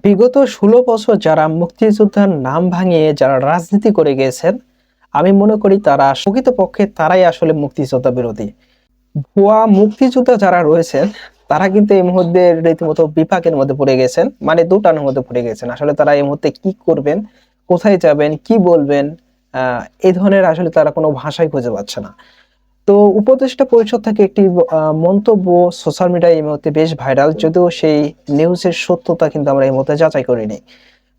বিগত ১৬ বছর যারা মুক্তিযোদ্ধার নাম ভাঙিয়ে যারা রাজনীতি করে গিয়েছেন, আমি মনে করি তারা প্রকৃতপক্ষে তারাই আসলে মুক্তিযোদ্ধা বিরোধী। ভুয়া মুক্তিযোদ্ধা যারা রয়েছেন, তারা কিন্তু এই মুহূর্তে রীতিমতো বিপাকের মধ্যে পড়ে গেছেন। মানে দোটানার মধ্যে পড়ে গেছেন। আসলে তারা এই মুহূর্তে কি করবেন, কোথায় যাবেন, কি বলবেন, আ এই ধরনের আসলে তারা কোনো ভাষাই খুঁজে পাচ্ছে না। তো উপদেষ্টা পরিষদ থেকে একটি মন্তব্য সোশ্যাল মিডিয়ায় এই মুহূর্তে বেশ ভাইরাল। যদিও সেই নিউজের সত্যতা কিন্তু আমরা এই মুহূর্তে যাচাই করিনি।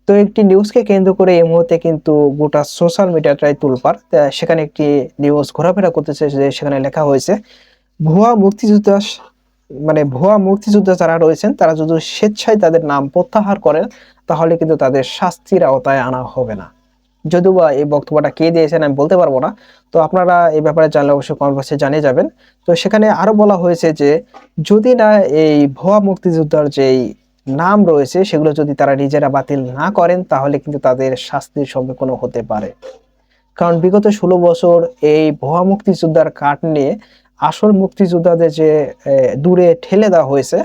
তো একটি নিউজকে কেন্দ্র করে এই মুহূর্তে কিন্তু গোটা সোশ্যাল মিডিয়াটাই তোলপাড়। সেখানে একটি নিউজ ঘোরাফেরা করতেছে যে সেখানে লেখা হয়েছে, ভুয়া মুক্তিযোদ্ধা ভুয়া মুক্তিযোদ্ধা যারা রয়েছেন তারা যদি স্বেচ্ছায় তাদের নাম প্রত্যাহার করেন তাহলে কিন্তু তাদের শাস্তির আওতায় আনা হবে না। যদিওবা এই বক্তব্যটা কে দিয়েছেন আমি বলতে পারব না। তো আপনারা এই ব্যাপারে জানলে অবশ্যই কমেন্ট বক্সে জানিয়ে যাবেন। তো সেখানে আরো বলা হয়েছে যে যদি না এই ভুয়া মুক্তিযোদ্ধার যেই নাম রয়েছে সেগুলো যদি তারা নিজেরা বাতিল না করেন তাহলে কিন্তু তাদের শাস্তির সম্মুখীন হতে পারে। কারণ বিগত ১৬ বছর এই ভুয়া মুক্তিযোদ্ধার কার্ড নিয়ে আসল মুক্তিযোদ্ধাদের যে দূরে ঠেলে দেওয়া হয়েছে,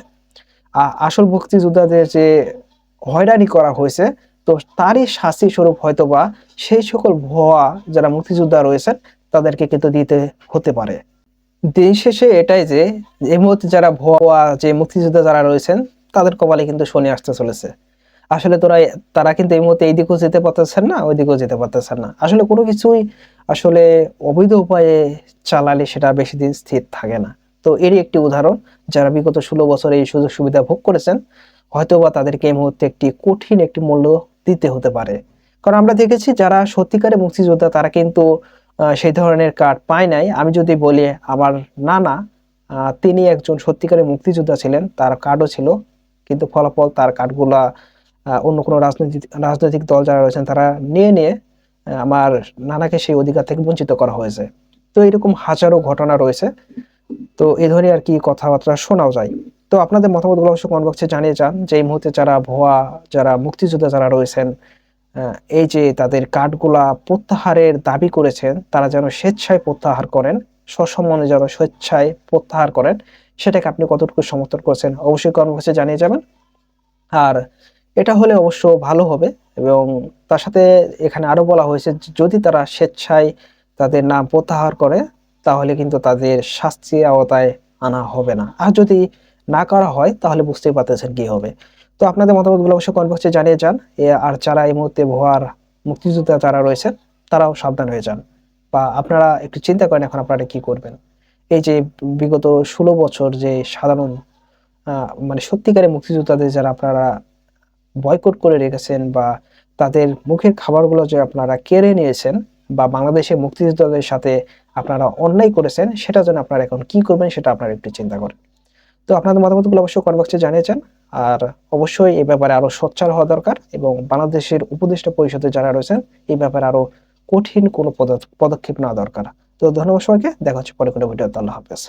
আসল মুক্তিযোদ্ধাদের যে হয়রানি করা হয়েছে, তো তারই শাস্তি স্বরূপ হয়তোবা সেই সকল ভুয়া যারা মুক্তিযোদ্ধা রয়েছেন তাদেরকে কিন্তু দিতে হতে পারে। দিন শেষে এটাই যে এই মুহূর্তে যারা ভুয়া যে মুক্তিযোদ্ধা যারা রয়েছেন তাদের কপালে কিন্তু শনি আসতে চলেছে। আসলে তারা কিন্তু এই মুহূর্তে এইদিকেও যেতে পারতেছেন না, ওইদিকেও যেতে পারতেছেন না। আসলে কোনো কিছুই আসলে অবৈধ উপায়ে চালালে সেটা বেশিদিন স্থির থাকে না। তো এরই একটি উদাহরণ, যারা বিগত ১৬ বছর এই সুযোগ সুবিধা ভোগ করেছেন, হয়তোবা তাদেরকে এই মুহূর্তে কঠিন একটি মূল্য দিতে হতে পারে। কারণ আমরা দেখেছি যারা সত্যিকারের মুক্তিযোদ্ধা তারা কিন্তু সেই ধরনের কার্ড পায় নাই। আমি যদি বলি আমার নানা, তিনি একজন সত্যিকারের মুক্তিযোদ্ধা ছিলেন। তার কার্ডও ছিল। কিন্তু ফলাফল তার কার্ডগুলা অন্য কোনো রাজনৈতিক দল যারা রয়েছেন তারা নিয়ে আমার নানাকে সেই অধিকার থেকে বঞ্চিত করা হয়েছে। তো এরকম হাজারো ঘটনা রয়েছে। তো এই ধরনের আরকি কথাবার্তা শোনাও যায়। তো আপনাদের মতামতগুলো অবশ্যই কমেন্ট বক্সে জানিয়ে যান যে এই মুহূর্তে যারা ভুয়া যারা মুক্তিযোদ্ধা যারা রয়েছেন, আ এই যে তাদের কার্ডগুলা প্রত্যাহারের দাবি করেছেন, তারা যেন স্বেচ্ছায় প্রত্যাহার করেন, সসম্মানে যেন স্বেচ্ছায় প্রত্যাহার করেন, সেটাকে আপনি কতটুকু সমর্থন করছেন অবশ্যই কমেন্ট বক্সে জানিয়ে যাবেন। আর এটা হলে অবশ্য ভালো হবে এবং তার সাথে এখানে আরো বলা হয়েছে যে যদি তারা স্বেচ্ছায় তাদের নাম প্রত্যাহার করে তাহলে কিন্তু তাদের শাস্তির আওতায় আনা হবে না। আর যদি না করা হয় তাহলে বুঝতেই পারতেছেন কি হবে। তো আপনাদের মতামতগুলো অবশ্যই কমেন্ট বক্সে জানিয়ে যান। আর যারা এই মুহূর্তে ভুয়ার মুক্তিযোদ্ধা যারা রয়েছেন তারাও সাবধান হয়ে যান। বা আপনারা একটু চিন্তা করেন এখন আপনারা কি করবেন? এই যে বিগত ১৬ বছর যে সাধারণ আ সত্যিকারের মুক্তিযোদ্ধাদের যারা আপনারা বয়কট করে রেখেছেন বা তাদের মুখের খাবারগুলো যে আপনারা কেড়ে নিয়েছেন বা বাংলাদেশের মুক্তিযোদ্ধাদের সাথে আপনারা অন্যায় করেছেন, সেটার জন্য আপনারা এখন কি করবেন সেটা আপনারা একটু চিন্তা করেন। তো আপনাদের মতামতগুলো অবশ্যই কমেন্ট বক্সে জানিয়ে যান। আর অবশ্যই এ ব্যাপারে আরো সোচ্চার হওয়া দরকার এবং বাংলাদেশের উপদেষ্টা পরিষদে যারা রয়েছেন এই ব্যাপারে আরো কঠিন কোনো পদক্ষেপ নেওয়া দরকার। তো ধন্যবাদ সবাইকে। দেখা হচ্ছে পরে কোনো ভিডিওতে। আল্লাহ হাফেজ।